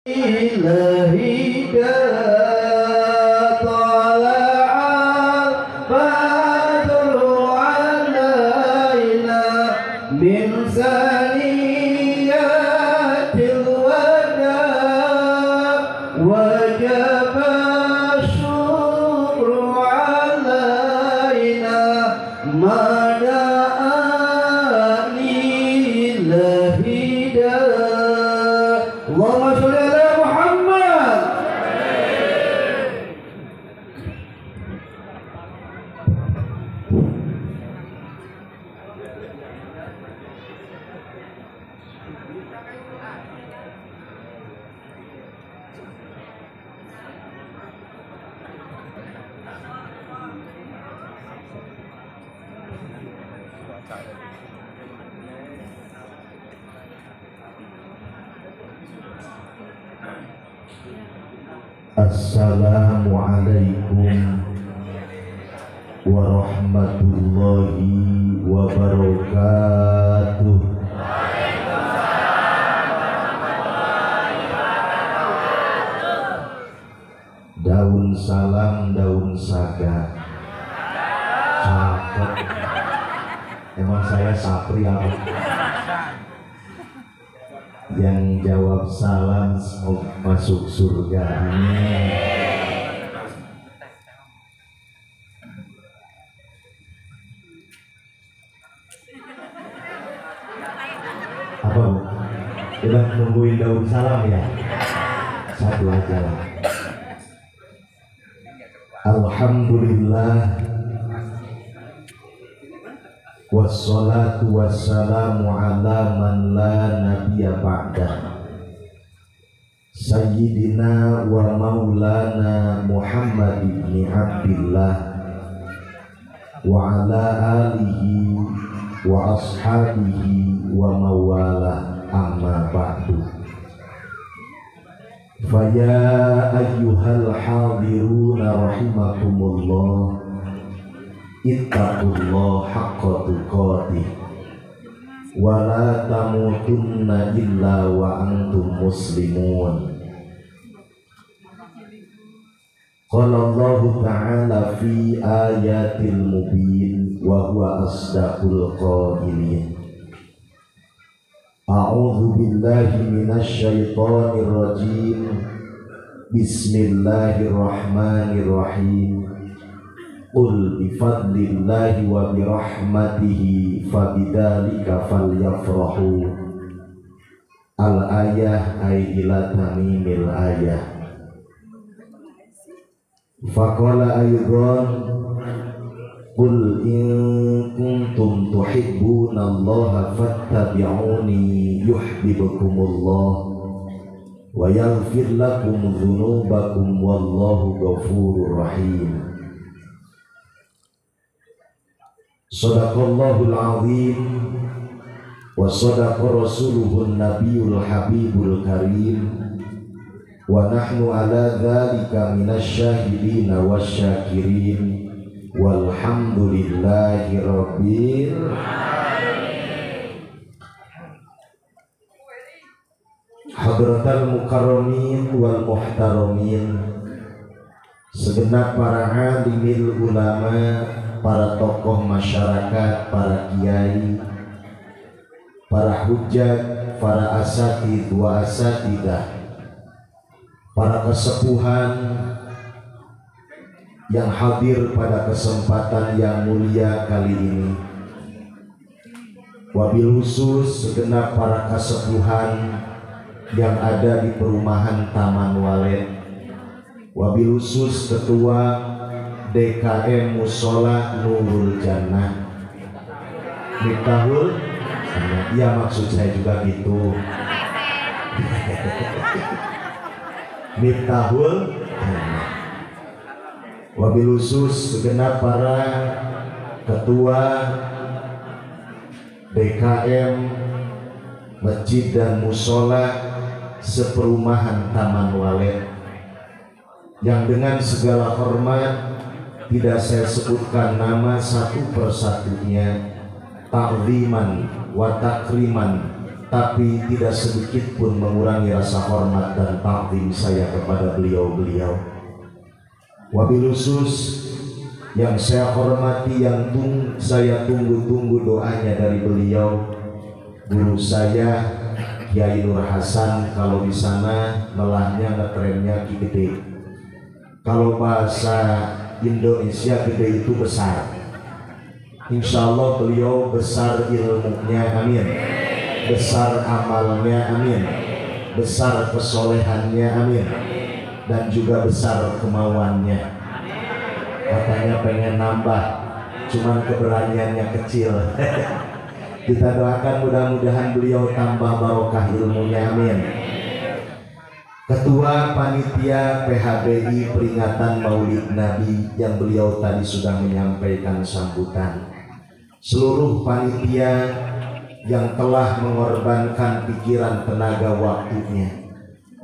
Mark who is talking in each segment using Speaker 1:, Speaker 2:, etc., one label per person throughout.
Speaker 1: إلهي طلع بدر علينا من ثنيات الوداع وجب الشكر علينا ما دعا لله اللهم صل على محمد. Assalamualaikum warahmatullahi wabarakatuh. Daun salam, daun saga. Cakep. Emang saya sapri apa? Yang jawab salam masuk surga. Amin. Apa Bu? Udah nungguin daun salam ya? Satu aja lah. Alhamdulillah, wassalatu wassalamu ala man la nabiyya ba'dah, Sayyidina wa maulana Muhammad ibn Abdillah wa ala alihi wa ashabihi wa mawala, amma ba'du. Faya ayyuhal hadiruna rahimakumullah, ittaqullah haqqa tuqatih wa la tamutunna illa wa antum muslimun. Qala Allah ta'ala fi ayatil mubin wa huwa asdaqul qailin. A'udzu billahi minasy syaithanir rajim. Bismillahirrahmanirrahim. Qul bifadlillahi wa birahmatihi fabidzalika falyafrahu. Al-ayah ay ila tamimil ayah. Faqala aydan qul in kuntum tuhibbunallaha fattabi'uni yuhibbukumullah wa yaghfir lakum dzunubakum wallahu ghafurur rahim. Shadaqallahul azim wa shadaqa rasuluhun nabiyul habibul karim wa nahnu ala dzalika minasyahidin wasyakirin walhamdulillahi rabbil alamin. Hadratal mukarramin wal muhtaramin, segenap para alimil ulama, para tokoh masyarakat, para kiai, para hujjat, para asatidz wa asatidah, para kesepuhan yang hadir pada kesempatan yang mulia kali ini. Wabil khusus segenap para kesepuhan yang ada di perumahan Taman Walid. Wabil khusus ketua DKM Musola Nurul Jannah Miftahul, iya maksud saya juga gitu. Miftahul. Wabil khusus segenap para ketua DKM Masjid dan Musola seperumahan Taman Walid, yang dengan segala hormat tidak saya sebutkan nama satu persatunya, ta'ziman wa takriman tapi tidak sedikit pun mengurangi rasa hormat dan takzim saya kepada beliau-beliau. Wabil khusus yang saya hormati, yang saya tunggu-tunggu doanya dari beliau, guru saya Kiai Nur Hasan. Kalau di sana melahnya ngetrennya Ki Gede. Kalau bahasa Indonesia gede itu besar. Insya Allah beliau besar ilmunya, amin. Besar amalnya, amin. Besar kesolehannya, amin. Dan juga besar kemauannya. Katanya pengen nambah, cuman keberaniannya kecil. Kita doakan mudah-mudahan beliau tambah barokah ilmunya, amin. Ketua Panitia PHBI peringatan Maulid Nabi yang beliau tadi sudah menyampaikan sambutan. Seluruh panitia yang telah mengorbankan pikiran, tenaga, waktunya.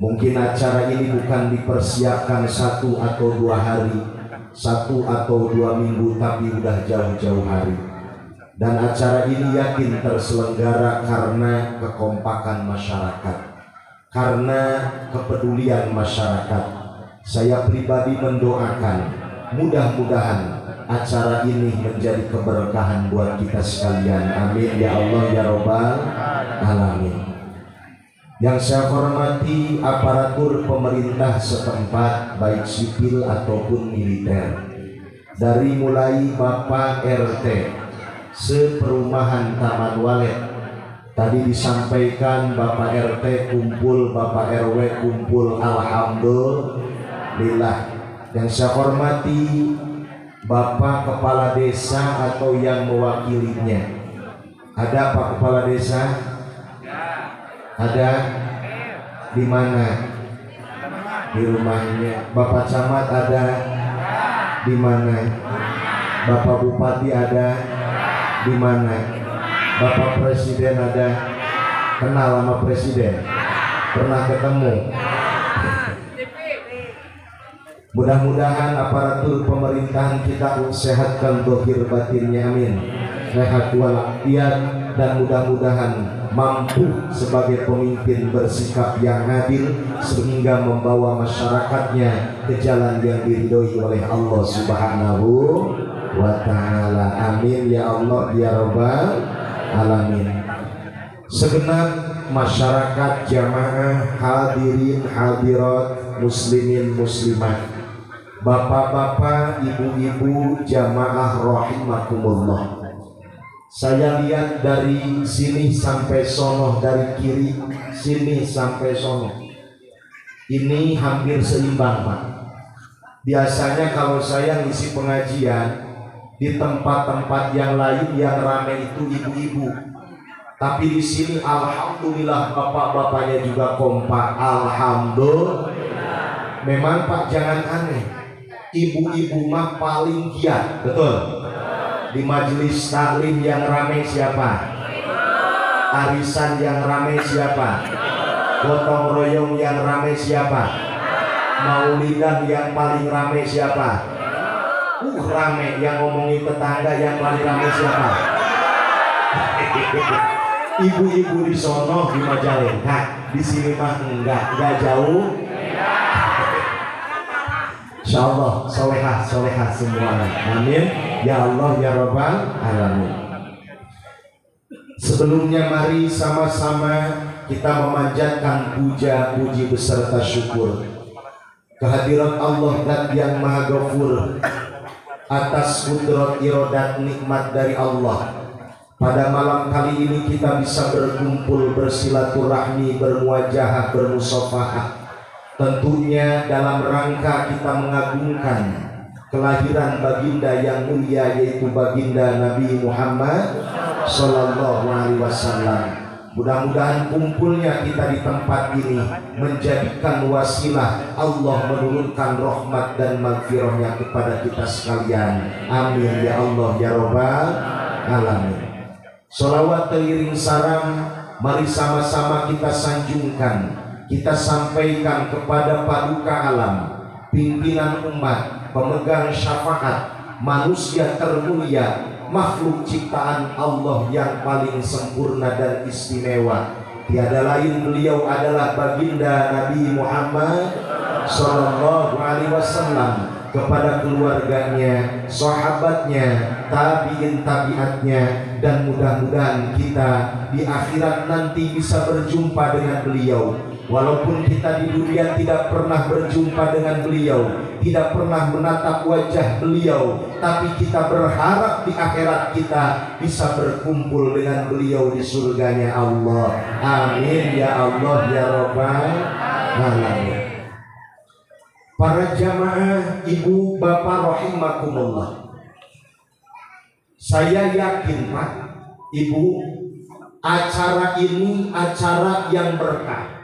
Speaker 1: Mungkin acara ini bukan dipersiapkan 1 atau 2 hari, 1 atau 2 minggu, tapi udah jauh-jauh hari. Dan acara ini yakin terselenggara karena kekompakan masyarakat, karena kepedulian masyarakat. Saya pribadi mendoakan mudah-mudahan acara ini menjadi keberkahan buat kita sekalian, amin ya Allah ya Rabbal alamin. Yang saya hormati aparatur pemerintah setempat, baik sipil ataupun militer, dari mulai Bapak RT seperumahan Taman Walet. Tadi disampaikan Bapak RT kumpul, Bapak RW kumpul, alhamdulillah. Yang saya hormati Bapak Kepala Desa atau yang mewakilinya. Ada Pak Kepala Desa? Ada? Di mana? Di rumahnya. Bapak Camat ada? Di mana? Bapak Bupati ada? Di mana? Bapak Presiden ada? Kenal sama Presiden? Pernah ketemu? Mudah-mudahan aparatur pemerintahan kita sehatkan dohir batinnya, amin. Sehat walafiat, dan mudah-mudahan mampu sebagai pemimpin bersikap yang adil sehingga membawa masyarakatnya ke jalan yang diridhoi oleh Allah Subhanahu wa ta'ala, amin ya Allah ya Rabbal alamin. Segenap masyarakat, jamaah, hadirin hadirat, muslimin muslimat, bapak-bapak, ibu-ibu, jamaah rahimakumullah. Saya lihat dari sini sampai sono, dari kiri sini sampai sono, ini hampir seimbang, Pak. Biasanya kalau saya ngisi pengajian di tempat-tempat yang lain yang ramai itu ibu-ibu, tapi di sini alhamdulillah bapak-bapaknya juga kompak, alhamdulillah. Memang Pak jangan aneh, ibu-ibu mah paling giat, betul. Di majelis taklim yang ramai siapa? Arisan yang ramai siapa? Gotong royong yang ramai siapa? Maulidan yang paling ramai siapa? Ramai. Yang ngomongin tetangga yang paling ramai siapa? Ibu-ibu di sono di Majalengka, di sini mah enggak jauh. Insyaallah solehah semuanya, amin ya Allah ya Rabbal alamin. Sebelumnya mari sama-sama kita memanjatkan puja-puji beserta syukur kehadirat Allah Dan yang Maha Ghafur atas kudrat irodat nikmat dari Allah. Pada malam kali ini kita bisa berkumpul, bersilaturahmi, bermuajahah, bermusafahah, tentunya dalam rangka kita mengagungkan kelahiran baginda yang mulia, yaitu baginda Nabi Muhammad Sallallahu Alaihi Wasallam. Mudah-mudahan kumpulnya kita di tempat ini menjadikan wasilah Allah menurunkan rahmat dan maghfirahnya kepada kita sekalian, amin ya Allah ya Rabbal alamin. Sholawat teriring salam mari sama-sama kita sanjungkan, kita sampaikan kepada paduka alam, pimpinan umat, pemegang syafaat, manusia termulia, makhluk ciptaan Allah yang paling sempurna dan istimewa, Tiada lain beliau adalah baginda Nabi Muhammad Sallallahu Alaihi Wasallam, kepada keluarganya, sahabatnya, tabiin tabiatnya, dan mudah-mudahan kita di akhirat nanti bisa berjumpa dengan beliau. Walaupun kita di dunia tidak pernah berjumpa dengan beliau, tidak pernah menatap wajah beliau, tapi kita berharap di akhirat kita bisa berkumpul dengan beliau di surganya Allah. Amin ya Allah ya Rabbal Alamin. Para jamaah, ibu bapak rahimakumullah, saya yakin Pak, Ibu, acara ini acara yang berkah.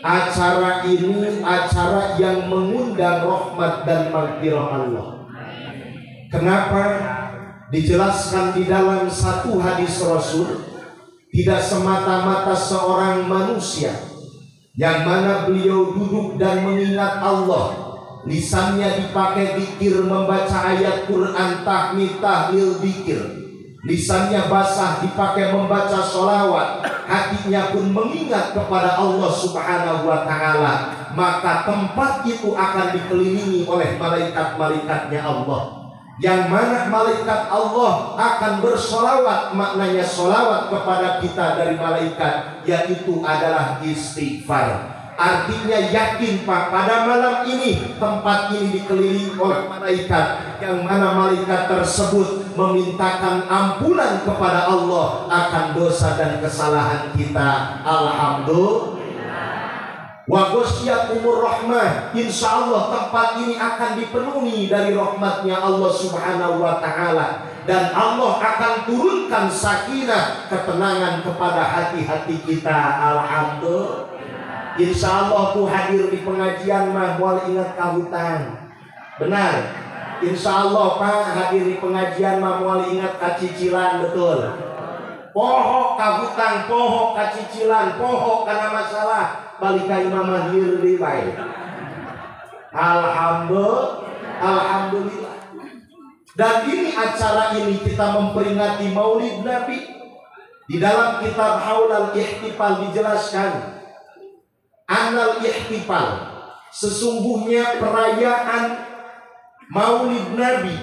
Speaker 1: Acara ini acara yang mengundang rahmat dan maghfirah Allah. Kenapa? Dijelaskan di dalam satu hadis Rasul, tidak semata-mata seorang manusia yang mana beliau duduk dan mengingat Allah, lisannya dipakai zikir, membaca ayat Quran, tahmid, tahlil, zikir, lisannya basah dipakai membaca sholawat, hatinya pun mengingat kepada Allah Subhanahu wa Ta'ala, maka tempat itu akan dikelilingi oleh malaikat-malaikatnya Allah, yang mana malaikat Allah akan bersolawat. Maknanya solawat kepada kita dari malaikat, yaitu adalah istighfar. Artinya yakin Pak, pada malam ini tempat ini dikelilingi oleh malaikat, yang mana malaikat tersebut memintakan ampunan kepada Allah akan dosa dan kesalahan kita. Alhamdulillah. Wa ghasyiatumur rahmah, insya Allah tempat ini akan dipenuhi dari rahmatnya Allah Subhanahu wa Ta'ala, dan Allah akan turunkan sakinah, ketenangan kepada hati-hati kita. Alhamdulillah. Insya Allah tuh hadir di pengajian mah mual ingat kahutan. Benar. Insya Allah Pak, hadir di pengajian mah mual ingat kacicilan. Betul. Pohok kahutang, pohok kacicilan, pohok karena masalah balik ka imam mahir di baik. Alhamdulillah. Dan ini acara ini kita memperingati Maulid Nabi. Di dalam kitab Haulal Ihtifal dijelaskan, Anal Ihtifal, sesungguhnya perayaan Maulid Nabi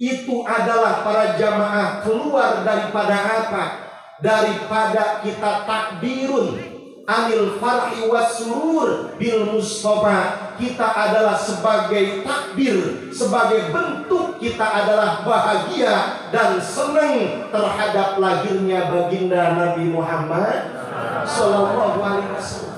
Speaker 1: itu adalah para jamaah keluar daripada apa? Daripada kita takbirun anil farhi wasrur bil Mustafa. Kita adalah sebagai takbir, sebagai bentuk kita adalah bahagia dan senang terhadap lahirnya baginda Nabi Muhammad Sallallahu Alaihi Wasallam.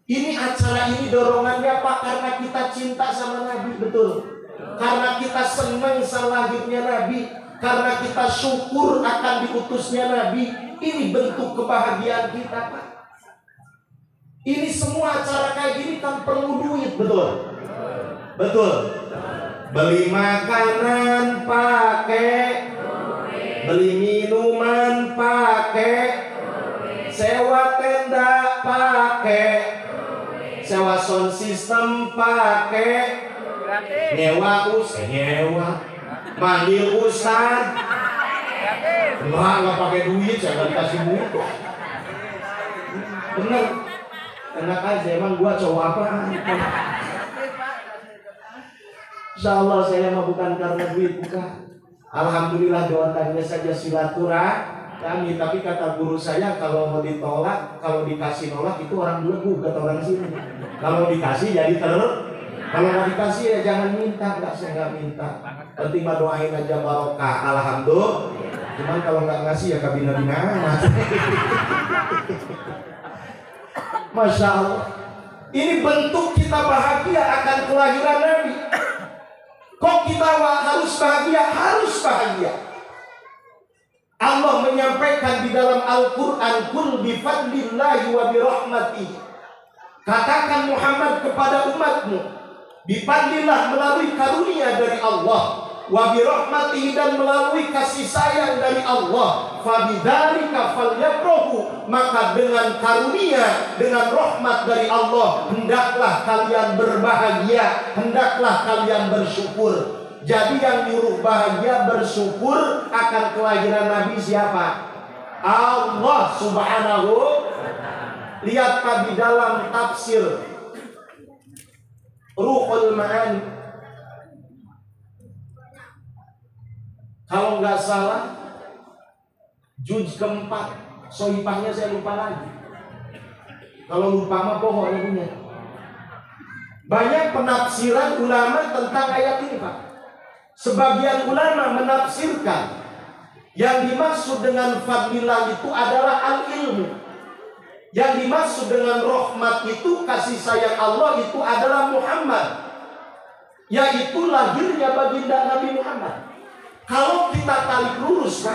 Speaker 1: Ini acara ini dorongannya Pak, karena kita cinta sama Nabi. Betul. Karena kita senang sama lahirnya Nabi, karena kita syukur akan diutusnya Nabi. Ini bentuk kebahagiaan kita Pak. Ini semua acara kayak gini kan perlu duit. Betul. Betul. Beli makanan pakai, beli minuman pakai, sewa tenda pakai, sewa sound system pakai, nyewa manggil ustad. Nggak pakai duit, saya nggak dikasih duit kok. Bener, enak aja. Emang gua cowok apa? Insya Allah saya mah bukan karena duit, bukan. Alhamdulillah doakannya saja silaturahmi. Tapi kata guru saya, kalau mau ditolak, kalau dikasih nolak itu orang belegu, kata orang sini. Kalau dikasih jadi kalau nggak dikasih ya jangan minta. Saya nggak minta. Penting mah doain aja barokah. Alhamdulillah. Cuman kalau nggak ngasih ya kabina-bina. Masya Allah. Ini bentuk kita bahagia akan kelahiran Nabi. Kok kita harus bahagia? Harus bahagia. Allah menyampaikan di dalam Al-Quran, Qul bifadlillahi wa birahmatihi. Katakan Muhammad kepada umatmu, bifadlillah melalui karunia dari Allah, wa birahmatihi dan melalui kasih sayang dari Allah, fabidzalika falyafrahu, maka dengan karunia, dengan rahmat dari Allah hendaklah kalian berbahagia, hendaklah kalian bersyukur. Jadi yang nyuruh bahagia bersyukur akan kelahiran Nabi siapa? Allah Subhanahu. Lihat Pak di dalam tafsir Ruhul Ma'ani, kalau nggak salah juz keempat, sohipahnya saya lupa lagi. Kalau lupa mah pokoknya punya. Banyak penafsiran ulama tentang ayat ini Pak. Sebagian ulama menafsirkan yang dimaksud dengan fadilah itu adalah al-ilmu. Yang dimaksud dengan rahmat itu, kasih sayang Allah itu adalah Muhammad, yaitu lahirnya baginda Nabi Muhammad. Kalau kita tarik lurus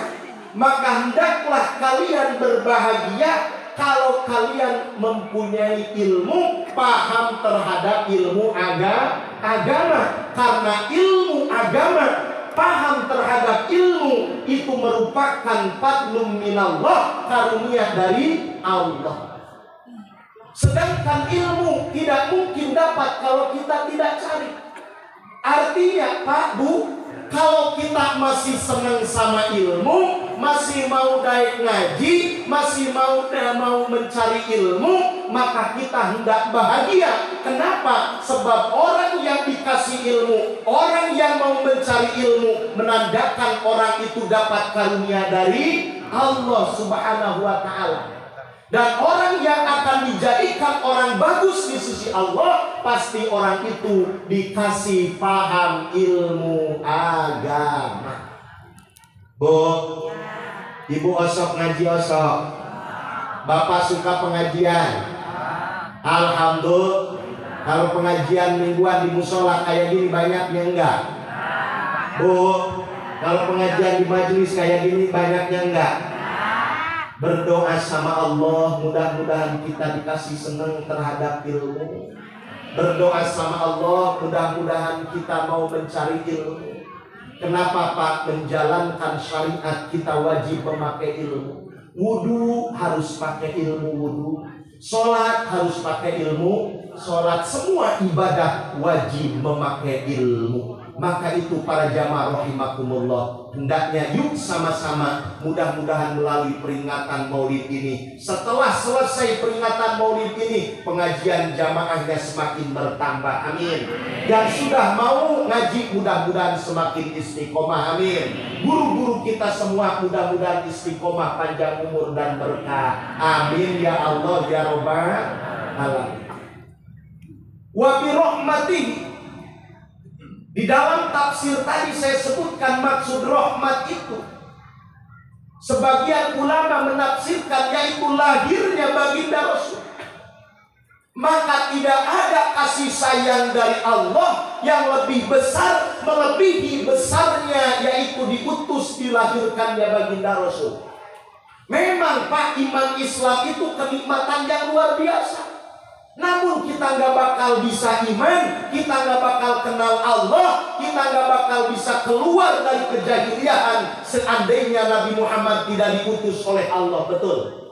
Speaker 1: maka hendaklah kalian berbahagia kalau kalian mempunyai ilmu, paham terhadap ilmu agama. Karena ilmu agama, paham terhadap ilmu itu merupakan fadlun minallah, karunia dari Allah. Sedangkan ilmu tidak mungkin dapat kalau kita tidak cari. Artinya Pak Bu, kalau kita masih senang sama ilmu, masih mau naik ngaji, masih mau mencari ilmu, maka kita hendak bahagia. Kenapa? Sebab orang yang dikasih ilmu, orang yang mau mencari ilmu, menandakan orang itu dapat karunia dari Allah Subhanahu wa Ta'ala. Dan orang yang akan dijadikan orang bagus di sisi Allah, pasti orang itu dikasih paham ilmu agama. Bu, Ibu osok ngaji osok. Bapak suka pengajian? Alhamdulillah. Kalau pengajian mingguan di musola kayak gini banyaknya enggak? Bu, kalau pengajian di majelis kayak gini banyaknya enggak? Berdoa sama Allah, mudah-mudahan kita dikasih senang terhadap ilmu. Berdoa sama Allah, mudah-mudahan kita mau mencari ilmu. Kenapa Pak? Menjalankan syariat kita wajib memakai ilmu. Wudu harus pakai ilmu wudu. Sholat harus pakai ilmu sholat. Semua ibadah wajib memakai ilmu. Maka itu para jamaah rahimakumullah, hendaknya yuk sama-sama, mudah-mudahan melalui peringatan maulid ini, setelah selesai peringatan maulid ini, pengajian jamaahnya semakin bertambah, amin. Yang sudah mau ngaji mudah-mudahan semakin istiqomah, amin. Guru-guru kita semua mudah-mudahan istiqomah, panjang umur dan berkah, amin ya Allah ya Rabbal alamin. Wa bi rahmatihi. Di dalam tafsir tadi saya sebutkan maksud rahmat itu. Sebagian ulama menafsirkan yaitu lahirnya baginda Rasul. Maka tidak ada kasih sayang dari Allah yang lebih besar, melebihi besarnya yaitu diutus dilahirkannya baginda Rasul. Memang Pak, iman Islam itu kenikmatan yang luar biasa. Namun kita nggak bakal bisa iman, kita nggak bakal kenal Allah, kita nggak bakal bisa keluar dari kejahiliaan seandainya Nabi Muhammad tidak diutus oleh Allah, betul?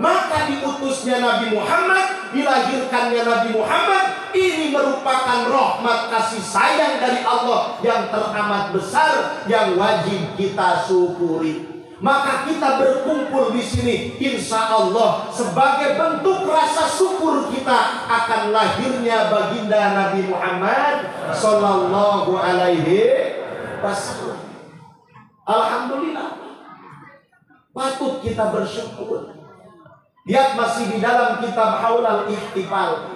Speaker 1: Maka diutusnya Nabi Muhammad, dilahirkannya Nabi Muhammad, ini merupakan rahmat kasih sayang dari Allah yang teramat besar yang wajib kita syukuri. Maka kita berkumpul di sini, insya Allah sebagai bentuk rasa syukur kita akan lahirnya baginda Nabi Muhammad Sallallahu Alaihi Wasallam. Alhamdulillah, patut kita bersyukur. Lihat masih di dalam kitab Haulal Ihtifal,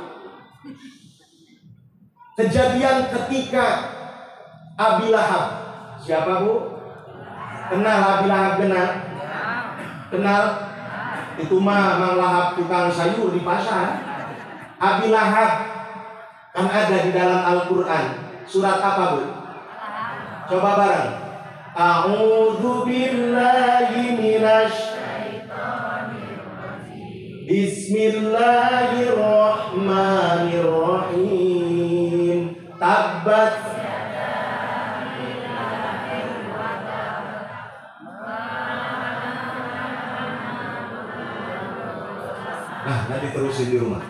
Speaker 1: kejadian ketika Abi Lahab. Siapa Bu? Kenal Abi Lahab? Kenal? Itu mah Mang Lahab tukang sayur di pasar. Abi Lahab kan ada di dalam Al-Quran. Surat apa Bu? Coba bareng. A'udzu billahi minasy syaithanir rajim. Bismillahirrahmanirrahim. Tabbat nanti terusin di rumah.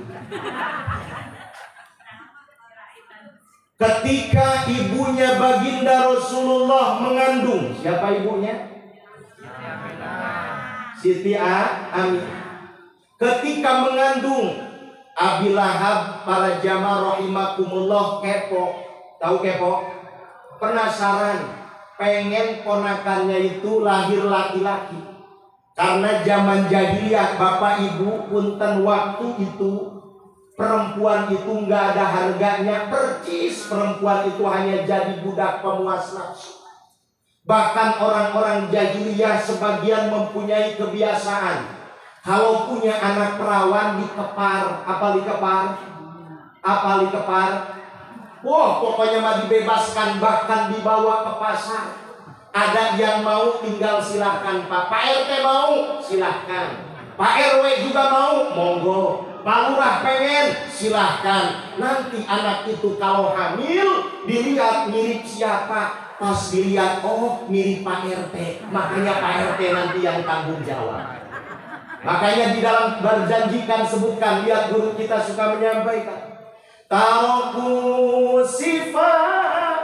Speaker 1: Ketika ibunya baginda Rasulullah mengandung, siapa ibunya? Si Siti Aminah. Ketika mengandung, Abi Lahab, para jamaah rahimakumullah, kepo. Tahu kepo? Penasaran, pengen ponakannya itu lahir laki-laki. Karena zaman jahiliyah, bapak ibu punten, waktu itu perempuan itu nggak ada harganya, percis perempuan itu hanya jadi budak pemuas nafsu. Bahkan orang-orang jahiliyah sebagian mempunyai kebiasaan, kalau punya anak perawan dikepar. Apa dikepar? Apa dikepar? Wah, pokoknya mah dibebaskan, bahkan dibawa ke pasar. Ada yang mau tinggal silahkan Pak. Pak RT mau silahkan. Pak RW juga mau, monggo. Pak Lurah pengen, silahkan. Nanti anak itu kalau hamil dilihat mirip siapa. Pas dilihat, oh mirip Pak RT. Makanya Pak RT nanti yang tanggung jawab. Makanya di dalam berjanjikan sebutkan, lihat guru kita suka menyampaikan, taroku sifat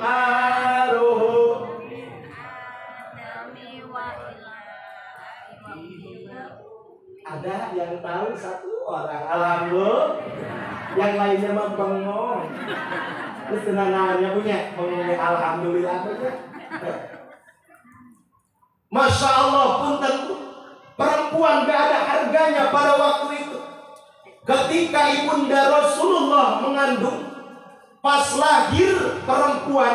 Speaker 1: aruhu. Ada yang tahu satu orang, alhamdulillah. Yang lainnya mah bengong. Terus namanya punya bengong, alhamdulillah punya. Masya Allah, punten, perempuan gak ada harganya pada waktu itu. Ketika ibunda Rasulullah mengandung, pas lahir perempuan,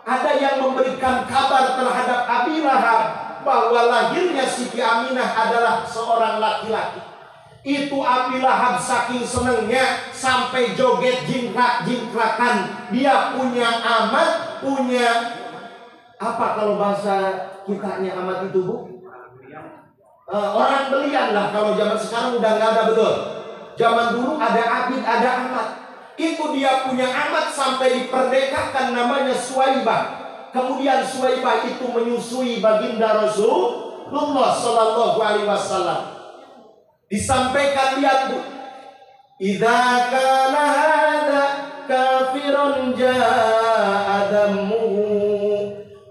Speaker 1: ada yang memberikan kabar terhadap Abi Lahab bahwa lahirnya Siti Aminah adalah seorang laki-laki. Itu Abi Lahab saking senengnya sampai joget jingkrak-jingkrakan. Dia punya amat, punya apa kalau bahasa kitanya amat itu, Bu? Orang belian lah. Kalau zaman sekarang udah nggak ada, betul. Zaman dulu ada abid, ada amat. Itu dia punya amat sampai diperdekakan, namanya Suwaibah. Kemudian Suwaibah itu menyusui baginda Rasulullah Sallallahu Alaihi Wasallam. Disampaikan, lihat Bu, idza kana hadza kafirun ja'adamu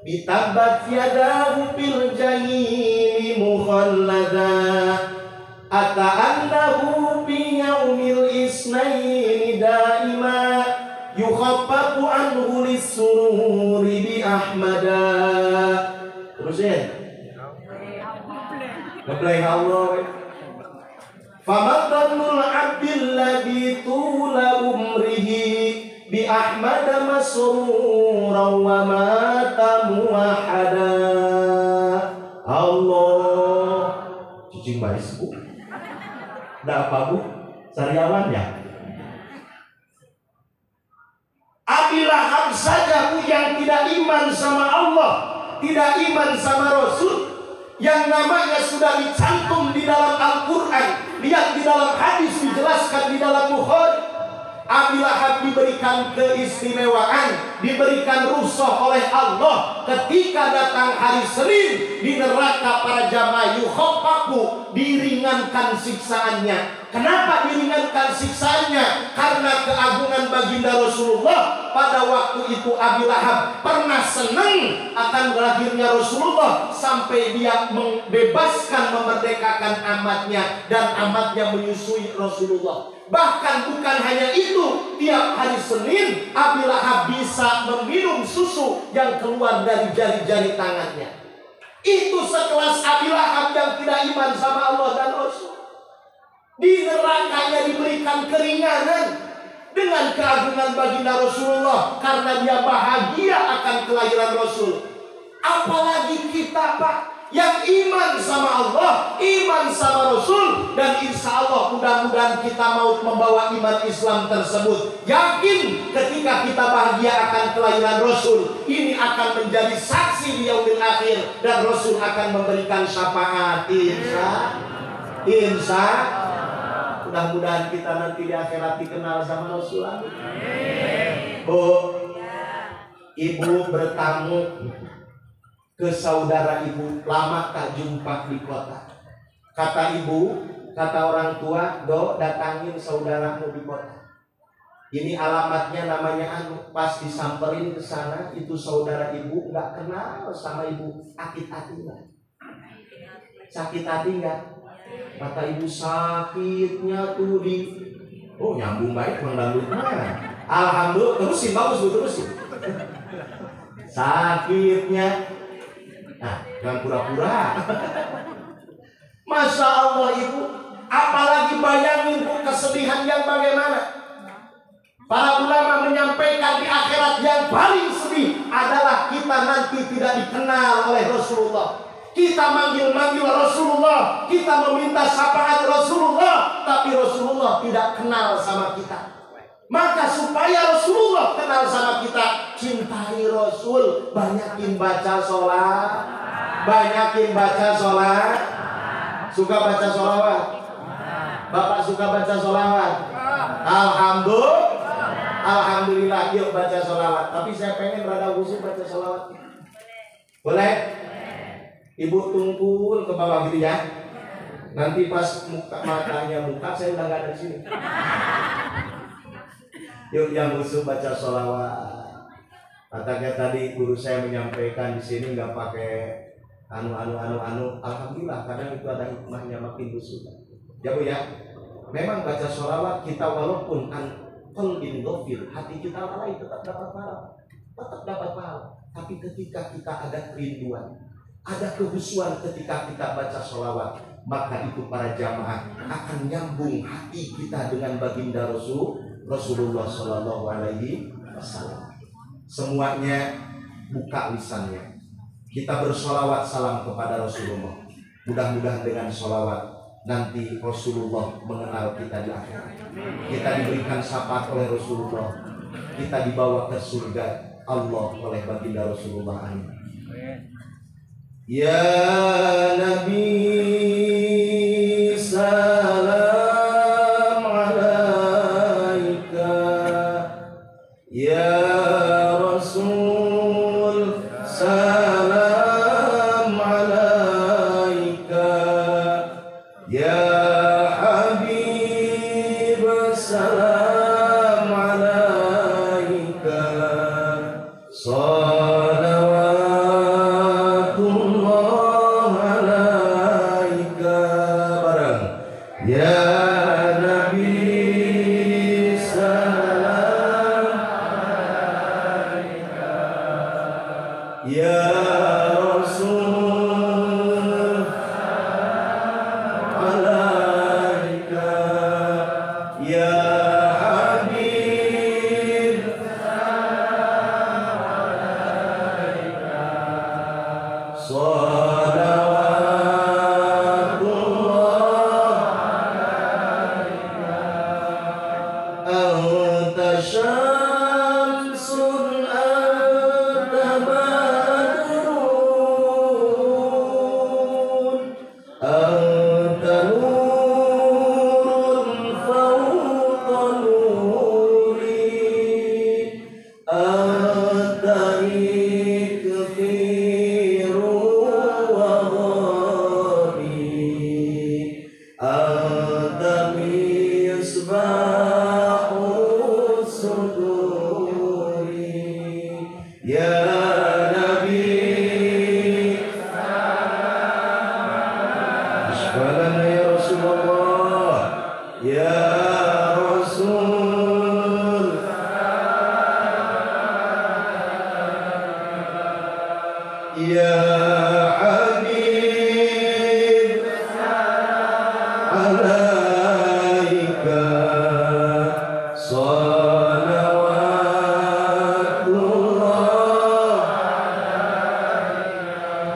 Speaker 1: bitabat yadahu fil jahimi mukhallada ata'annahu fi yaumil isnaini daima yukhaffafu anhu lis-sururi bi ahmada. Terusin. Ngeplay Allah. Famadhanul abdil ladhi tula umrihi bi ahmada masruran wa mata muwahhada. Allah cicing baris Bu. Ada apa Bu? Sariawannya Abi Lahab saja Bu yang tidak iman sama Allah, tidak iman sama Rasul, yang namanya sudah dicantum di dalam Al-Quran. Lihat di dalam hadis dijelaskan di dalam Bukhari. Abi Lahab diberikan keistimewaan, diberikan rukhsah oleh Allah ketika datang hari Senin di neraka para jamaah, yukhaffafu, diringankan siksaannya. Kenapa diringankan siksaannya? Karena keagungan baginda Rasulullah. Pada waktu itu Abi Lahab pernah senang akan lahirnya Rasulullah sampai dia membebaskan, memerdekakan amatnya, dan amatnya menyusui Rasulullah. Bahkan bukan hanya itu, tiap hari Senin Abi Lahab bisa meminum susu yang keluar dari jari-jari tangannya. Itu sekelas Abi Lahab yang tidak iman sama Allah dan Rasul. Di nerakanya diberikan keringanan dengan keagungan baginda Rasulullah karena dia bahagia akan kelahiran Rasul. Apalagi kita Pak, yang iman sama Allah, iman sama Rasul, dan insya Allah mudah-mudahan kita mau membawa iman Islam tersebut. Yakin ketika kita bahagia akan kelahiran Rasul, ini akan menjadi saksi di yaumil akhir, dan Rasul akan memberikan syafaat. Insya mudah-mudahan kita nanti di akhirat dikenal sama Rasul. Bu, ibu bertamu ke saudara ibu, lama tak jumpa di kota. Kata ibu, kata orang tua, do datangin saudaramu di kota. Ini alamatnya namanya anu. Pas disamperin ke sana, itu saudara ibu nggak kenal sama ibu. Sakit hati nggak? Sakit hati nggak? Kata ibu sakitnya tuh di, oh nyambung baik mendalutnya. Alhamdulillah, terusin bagus bu, terusin. Sakitnya, nah jangan pura-pura. Masya Allah ibu, apalagi bayangin bu kesedihan yang bagaimana. Para ulama menyampaikan di akhirat yang paling sedih adalah kita nanti tidak dikenal oleh Rasulullah. Kita manggil-manggil Rasulullah, kita meminta syafaat Rasulullah, tapi Rasulullah tidak kenal sama kita. Maka supaya Rasulullah kenal sama kita, cintai Rasul, banyakin baca sholat, banyakin baca sholat. Suka baca sholawat? Bapak suka baca sholawat? Alhamdulillah, yuk baca sholawat. Tapi saya pengen rada khusus baca sholawat. Boleh? Ibu tungkul ke bawah gitu ya. Nanti pas matanya muka, saya udah gak ada di sini. Yuk yang khusus baca sholawat. Katanya tadi guru saya menyampaikan di sini nggak pakai anu. Alhamdulillah, karena itu ada hikmahnya makin khusus. Ya bu ya. Memang baca sholawat kita walaupun qalbin ghafir, hati kita lalai tetap dapat pahala. Tapi ketika kita ada kerinduan, ada kehusuan ketika kita baca sholawat, maka itu para jamaah akan nyambung hati kita dengan baginda Rasulullah Shallallahu Alaihi Wasallam. Semuanya buka lisannya. Kita bersholawat salam kepada Rasulullah. Mudah-mudahan dengan sholawat nanti Rasulullah mengenal kita di akhirat. Kita diberikan syafaat oleh Rasulullah. Kita dibawa ke surga Allah oleh baginda Rasulullah. Amin. Ya Nabi salam alaika, ya Rasul salam alaika, ya Habib salam alaika.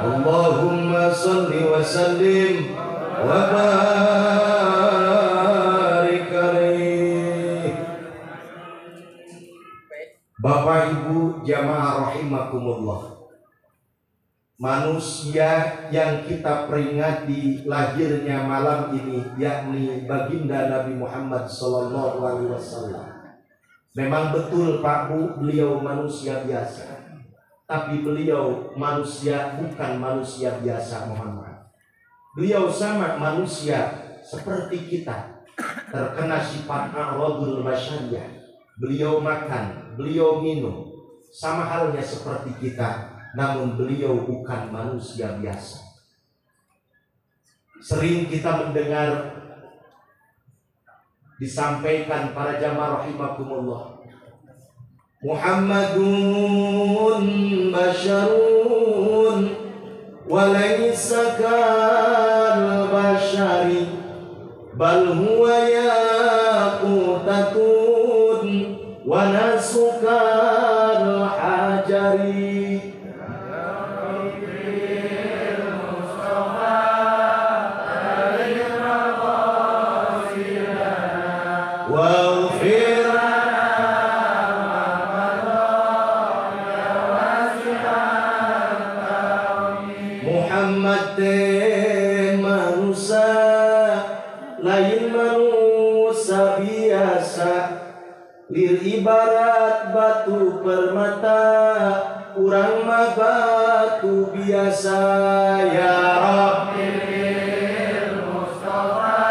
Speaker 1: Allahumma salli wa sallim wa barik alaih. Bapak Ibu jamaah rahimakumullah, manusia yang kita peringati lahirnya malam ini yakni baginda Nabi Muhammad sallallahu alaihi wasallam. Memang betul Pak Bu, beliau manusia biasa. Tapi beliau manusia bukan manusia biasa, mohon maaf. Beliau sama manusia seperti kita, terkena sifat a'radul basyariyah. beliau makan, beliau minum, sama halnya seperti kita, namun beliau bukan manusia biasa. Sering kita mendengar disampaikan para jamaah rahimakumullah, Muhammadun basyarun wa laysa kal basyari bal huwa yaqutatun wa nasukal hajari. Lir ibarat batu permata, urang mah batu biasa. Ya Rabbil Mustafa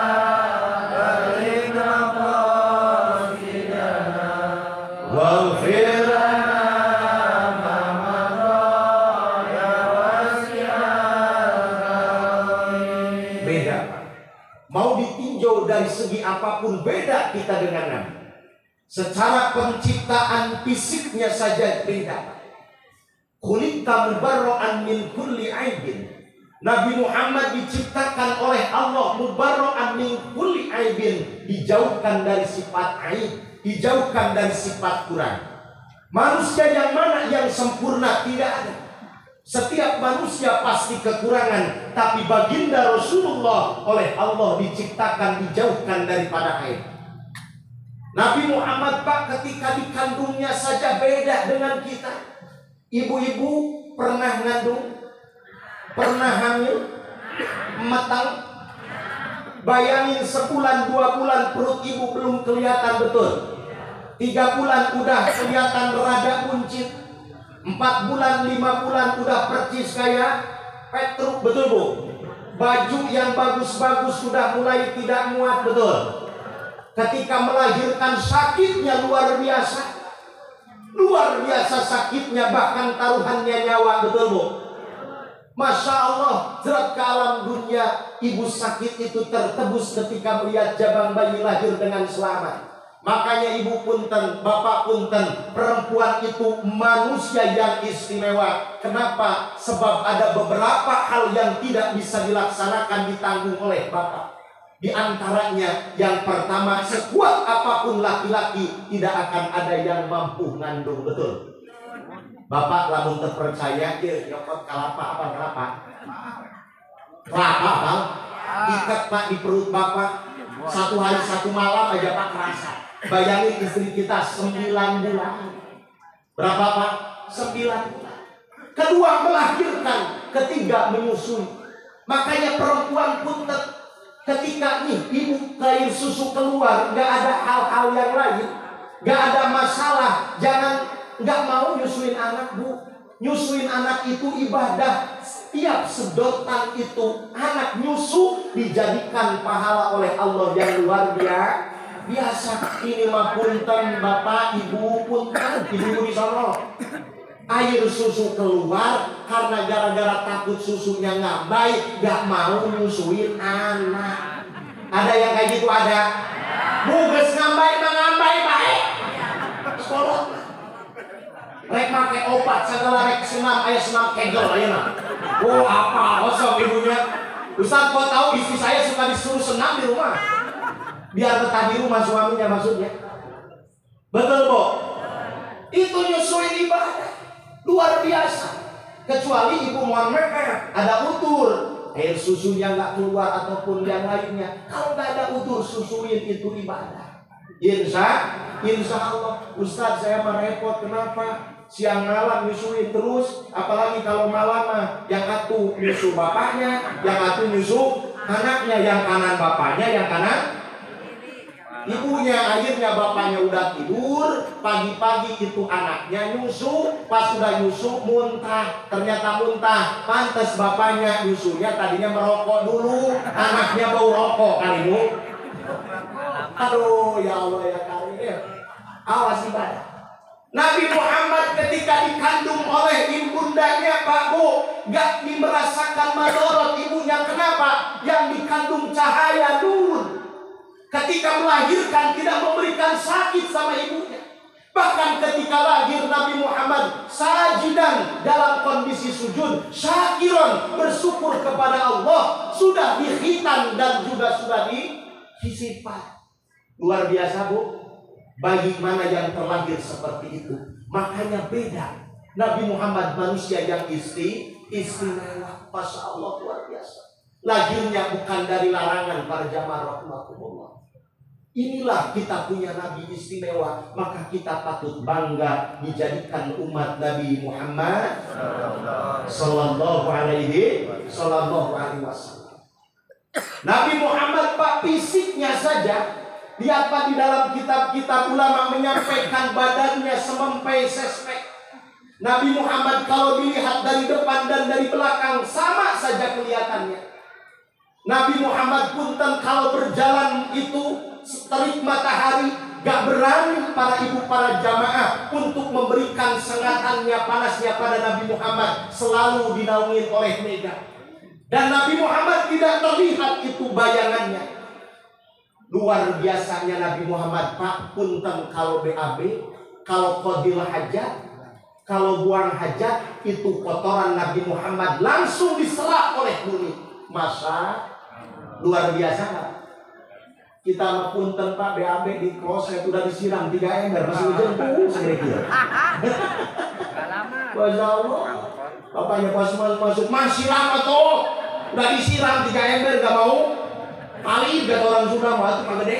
Speaker 1: baligna qasidana waghfir lana ma madha ya wasi'al. Beda. Mau ditinjau dari segi apapun beda kita dengan Nabi. Secara penciptaan fisiknya saja beda. Khuliqa mubarra'an min kulli aibin. Nabi Muhammad diciptakan oleh Allah mubarra'an min kulli aibin, dijauhkan dari sifat aib, dijauhkan dari sifat kurang. Manusia yang mana yang sempurna? Tidak ada. Setiap manusia pasti kekurangan, tapi baginda Rasulullah oleh Allah diciptakan dijauhkan daripada aib. Nabi Muhammad Pak ketika dikandungnya saja beda dengan kita. Ibu-ibu pernah ngandung, pernah hamil, matang. Bayangin sebulan 2 bulan perut ibu belum kelihatan betul. 3 bulan udah kelihatan rada buncit. 4 bulan 5 bulan udah percis kayak Petruk, betul Bu? Baju yang bagus-bagus sudah mulai tidak muat, betul? Ketika melahirkan sakitnya luar biasa. Luar biasa sakitnya, bahkan taruhannya nyawa, betul Bu? Masya Allah, jerat ke alam dunia. Ibu sakit itu tertebus ketika melihat jabang bayi lahir dengan selamat. Makanya ibu punten, bapak punten, perempuan itu manusia yang istimewa. Kenapa? Sebab ada beberapa hal yang tidak bisa dilaksanakan ditanggung oleh bapak. Di antaranya yang pertama, sekuat apapun laki-laki tidak akan ada yang mampu ngandung, betul? Bapak lamun terpercaya dia nyokot kelapa apa kelapa? Kelapa Bang. Ikat Pak di perut Bapak. 1 hari 1 malam aja Pak kerasa. Bayangin istri kita 9 bulan. Berapa Pak? 9 bulan. Kedua melahirkan, ketiga menyusui. Makanya perempuan pun ketika nih ibu air susu keluar, gak ada hal-hal yang lain, gak ada masalah, jangan gak mau nyusuin anak Bu. Nyusuin anak itu ibadah. Setiap sedotan itu anak nyusu dijadikan pahala oleh Allah yang luar biasa. Ini mah punten Bapak Ibu, punten ibu di sana. Air susu keluar karena gara-gara takut susunya nggak baik, nggak mau nyusuin anak. Ada yang kayak gitu ada? Buges ngambai mengambai baik. Sekolah. Rek make obat segala rek senam ayah senam kegel ayah. Oh apa? Kosong ibunya. Ustaz kau tahu istri saya suka disuruh senam di rumah. Biar betah di rumah suaminya maksudnya. Betul Bu? Itu nyusuin ibadah. Luar biasa. Kecuali ibu Muhammad ada utur, air susunya nggak keluar ataupun yang lainnya. Kalau nggak ada utur, susuin itu ibadah. Insya Allah. Ustaz saya merepot, kenapa? Siang malam nyusuin terus. Apalagi kalau malam yang satu nyusu bapaknya, yang satu nyusu anaknya, yang kanan bapaknya, yang kanan ibunya. Akhirnya bapaknya udah tidur, pagi-pagi itu anaknya nyusu, pas udah nyusu muntah, ternyata muntah. Pantes bapaknya nyusunya tadinya merokok dulu, anaknya bau rokok kali Bu. Aduh ya Allah ya kali ya. Awas ibadah. Nabi Muhammad ketika dikandung oleh ibundanya, Pak Bu, gak merasakan madorot ibunya. Kenapa? Yang dikandung cahaya nur. Ketika melahirkan tidak memberikan sakit sama ibunya. Bahkan ketika lahir Nabi Muhammad sajidan dalam kondisi sujud, syakiron, bersyukur kepada Allah, sudah dihitan dan juga sudah disifat. Luar biasa, Bu. Bagi mana yang terlahir seperti itu, makanya beda. Nabi Muhammad manusia yang istimewa, Masya Allah, luar biasa. Lahirnya bukan dari larangan, para jamaah rahmatullah. Inilah kita punya Nabi istimewa, maka kita patut bangga dijadikan umat Nabi Muhammad Sallallahu Alaihi Wasallam. Nabi Muhammad, Pak, fisiknya saja, lihat Pak, di dalam kitab-kitab ulama menyampaikan badannya semempai sespek. Nabi Muhammad kalau dilihat dari depan dan dari belakang sama saja kelihatannya. Nabi Muhammad punten kalau berjalan itu terik matahari, gak berani para ibu para jamaah untuk memberikan sengatannya panasnya pada Nabi Muhammad, selalu dinaungi oleh mega. Dan Nabi Muhammad tidak terlihat itu bayangannya. Luar biasanya Nabi Muhammad, Pak, punten kalau BAB, kalau qadil hajat, kalau buang hajat, itu kotoran Nabi Muhammad langsung diserap oleh bumi. Masa luar biasa, Pak. Kita punten, Pak, BAB di kloset udah disiram 3 ember, masih hujan segera. Masya Allah. Bapaknya pas masuk masih lama tuh, udah disiram 3 ember, gak mau. Kali gak orang sudah mau itu gede.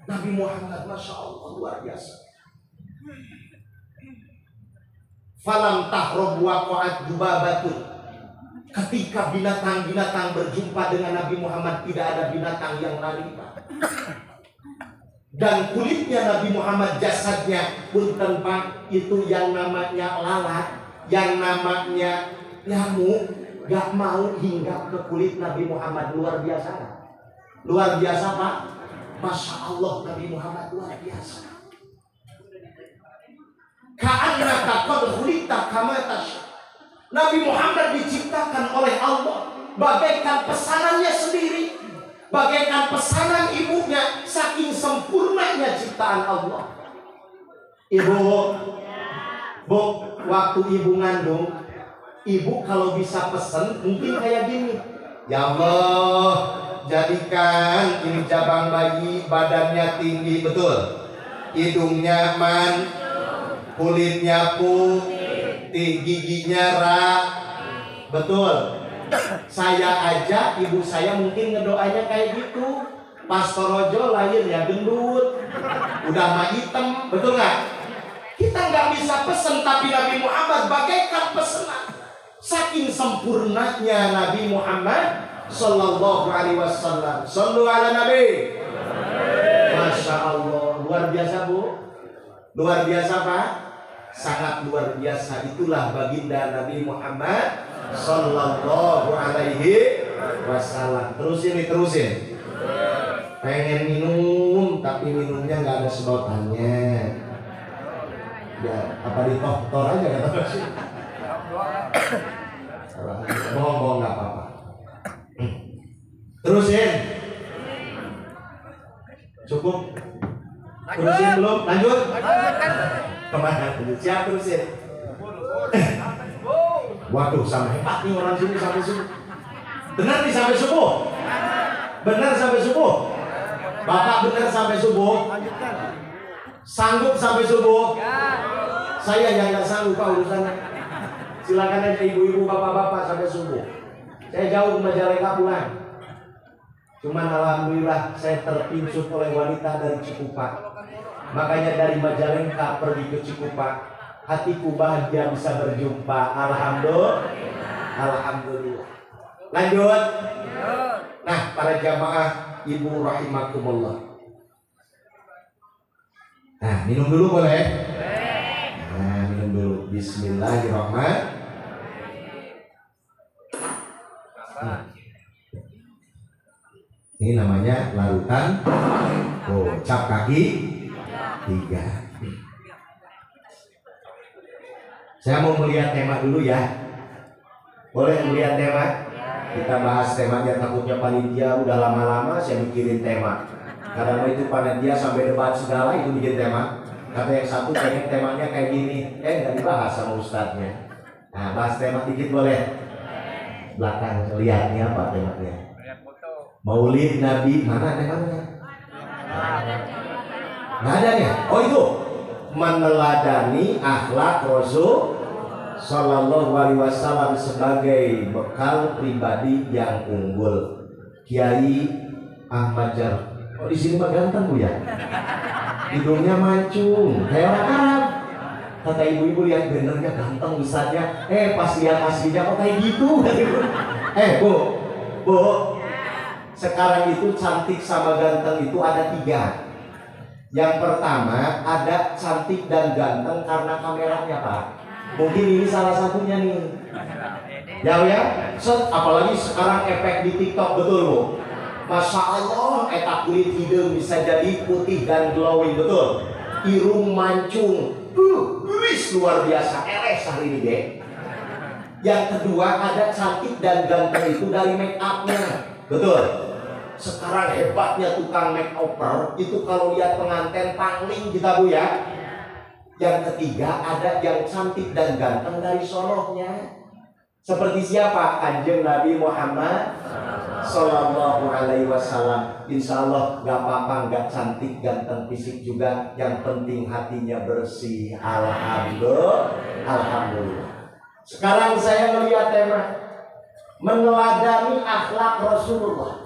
Speaker 1: Nabi Muhammad, Masya Allah, luar biasa. Falam tahrob waqa'at jubabatun. Ketika binatang-binatang berjumpa dengan Nabi Muhammad, tidak ada binatang yang lari. Dan kulitnya Nabi Muhammad, jasadnya punten, Pak, itu yang namanya lalat, yang namanya nyamuk, gak mau hinggap ke kulit Nabi Muhammad. Luar biasa. Luar biasa, Pak. Masya Allah, Nabi Muhammad luar biasa. Ka'annaka qad khuliqta kama tasya. Nabi Muhammad diciptakan oleh Allah bagaikan pesanannya sendiri, bagaikan pesanan ibunya, saking sempurnanya ciptaan Allah. Ibu, Bu, waktu ibu ngandung, ibu kalau bisa pesen mungkin kayak gini. Ya Allah, jadikan ini cabang bayi badannya tinggi, betul. Hidungnya man, kulitnya putih, giginya rak, betul. Saya aja, ibu saya mungkin ngedoanya kayak gitu. Pastor Rojo lahirnya gendut, udah mah hitam, betul nggak? Kita nggak bisa pesen, tapi Nabi Muhammad bagaikan pesanan. Saking sempurnanya Nabi Muhammad Sallallahu Alaihi Wasallam. Sallu ala Nabi. Masya Allah, luar biasa, Bu. Luar biasa, Pak. Sangat luar biasa. Itulah baginda Nabi Muhammad Sallallahu Alaihi Wasallam. Terusin. Pengen minum tapi minumnya nggak ada sedotannya. Ya, apa di dokter aja kata sih. Bohong nggak apa-apa. Terusin. Cukup. Terusin belum? Lanjut. Kemana? Siap, terusin. Waduh, sampai hebat nih orang sini sampai subuh. Benar nih sampai subuh? Benar sampai subuh? Bapak benar sampai subuh? Sanggup sampai subuh? Saya yang nggak sanggup, Pak, urusannya. Silakan aja ibu-ibu, bapak-bapak sampai subuh. Saya jauh ke Majalengka pulang. Cuman alhamdulillah saya terpincut oleh wanita dari Cikupa. Makanya dari Majalengka pergi ke Cikupa. Hatiku bahagia bisa berjumpa. Alhamdulillah. Lanjut. Nah, para jamaah ibu rahimakumullah. Nah, minum dulu boleh? Nah, minum dulu. Bismillahirrahmanirrahim. Ini namanya larutan. Oh, cap kaki. 3. Saya mau melihat tema dulu ya. Boleh melihat tema? Kita bahas temanya, takutnya panitia udah lama-lama saya mikirin tema. Kadang itu panitia sampai debat segala itu bikin tema. Kata yang satu pengen temanya kayak gini, nggak dibahas sama ustadznya. Nah, bahas tema dikit boleh? Belakang lihatnya apa temanya? Maulid Nabi, mana temanya? Nggak ada ya? Oh itu, meneladani akhlak Rasul Sallallahu Alaihi Wasallam sebagai bekal pribadi yang unggul. Kiai Ahmad Jar. Oh di sini mah ganteng Bu ya. Hidungnya mancung kayak orang Arab. Kata ibu-ibu lihat benernya ganteng ustadznya. Pas lihat aslinya kok kayak gitu. Bu, sekarang itu cantik sama ganteng itu ada 3. Yang pertama ada cantik dan ganteng karena kameranya Pak. Mungkin ini salah satunya nih. Ya, apalagi sekarang efek di TikTok, betul Bu. Masya Allah, eta kulit hidung bisa jadi putih dan glowing, betul. Irung mancung, luar biasa, hari ini deh. Yang kedua ada cantik dan ganteng itu dari make upnya, betul. Sekarang hebatnya tukang make over itu kalau lihat pengantin pangling kita Bu ya. Yang ketiga ada yang cantik dan ganteng dari solohnya. Seperti siapa? Kanjeng Nabi Muhammad Sallallahu Alaihi Wasallam. Insya Allah gak apa-apa gak cantik ganteng fisik juga, yang penting hatinya bersih. Alhamdulillah. Sekarang saya melihat tema meneladani akhlak Rasulullah.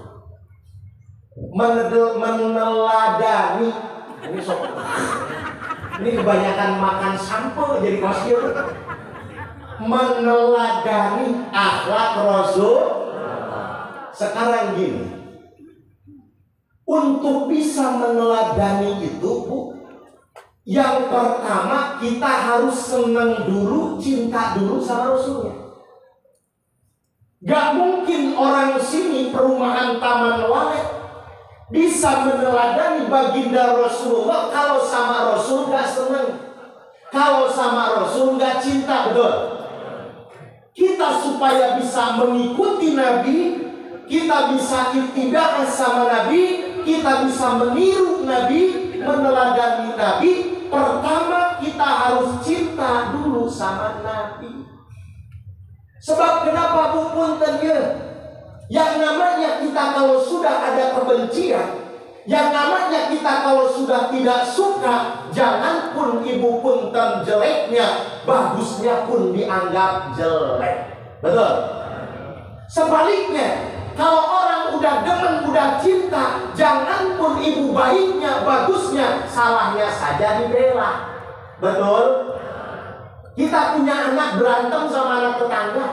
Speaker 1: Meneladani ini kebanyakan makan sampo jadi kosir. Meneladani akhlak Rasul. Sekarang gini, untuk bisa meneladani itu Bu, yang pertama kita harus senang dulu, cinta dulu sama Rasulnya. Gak mungkin orang sini perumahan Taman Walet bisa meneladani baginda Rasulullah kalau sama Rasul gak senang, kalau sama Rasul gak cinta, betul. Kita supaya bisa mengikuti Nabi, kita bisa iktidaan sama Nabi, kita bisa meniru Nabi, meneladani Nabi, pertama kita harus cinta dulu sama Nabi. Sebab kenapa Bu puntennya? Yang namanya kita kalau sudah ada kebencian, yang namanya kita kalau sudah tidak suka, jangan pun ibu punten jeleknya, bagusnya pun dianggap jelek. Betul? Sebaliknya, kalau orang udah demen, udah cinta, jangan pun ibu baiknya, bagusnya, salahnya saja dibela. Betul? Kita punya anak berantem sama anak tetangga,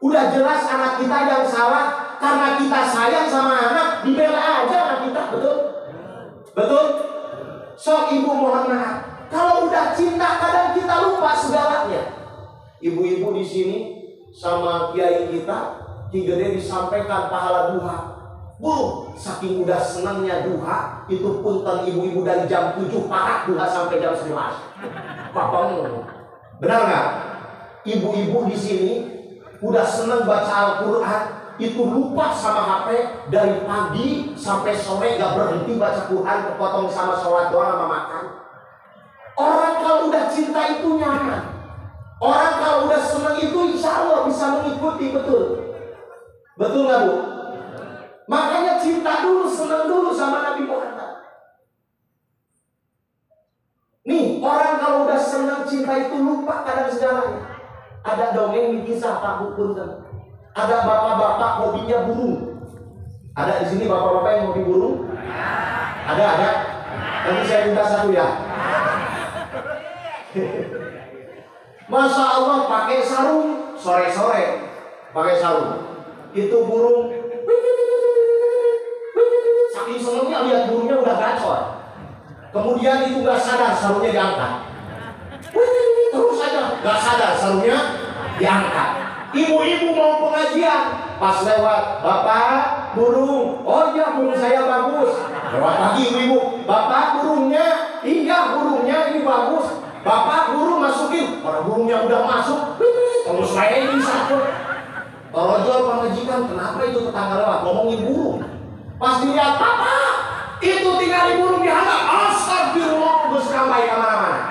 Speaker 1: udah jelas anak kita yang salah, karena kita sayang sama anak, dibela aja anak kita, betul? Betul? So ibu mohon maaf, kalau udah cinta kadang kita lupa segalanya. Ibu-ibu di sini sama kiai kita, Gede disampaikan pahala duha. Bu, saking udah senangnya duha, itu punten ibu-ibu dari jam 7 parak duha sampai jam 11. Papang, benar nggak? Ibu-ibu di sini udah senang baca Al-Quran, itu lupa sama HP dari pagi sampai sore gak berhenti baca Quran, kepotong sama sholat doang sama makan. Orang kalau udah cinta itu nyaman. Orang kalau udah senang itu insya Allah bisa mengikuti, betul. Betul gak Bu? Makanya cinta dulu, senang dulu sama Nabi Muhammad. Nih, orang kalau udah senang cinta itu lupa kadang segalanya. Ada dongeng di kisah Pak Bukun. Ada bapak-bapak hobinya burung. Ada di sini bapak-bapak yang hobi burung? Ada. Nanti saya minta satu ya. Masya Allah pakai sarung, sore-sore pakai sarung. Itu burung, saking senangnya lihat burungnya udah gacor. Kemudian itu gak sadar sarungnya diangkat. Terus saja gak sadar sarungnya diangkat. Ibu-ibu mau pengajian, pas lewat, Bapak burung, oh iya burung saya bagus. Lewat lagi ibu-ibu, Bapak burungnya, iya ini bagus. Bapak burung masukin, orang burungnya udah masuk, kamu selain satu. Torojol pengajikan, kenapa itu tetangga lewat ngomongin burung? Pas dilihat apa? Itu tinggal burung dihantam. Astagfirullah, terus kampai kemana-mana.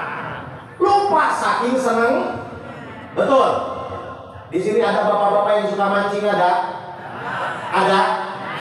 Speaker 1: Lupa saking seneng. Betul. Di sini ada bapak-bapak yang suka mancing, ada? Ada.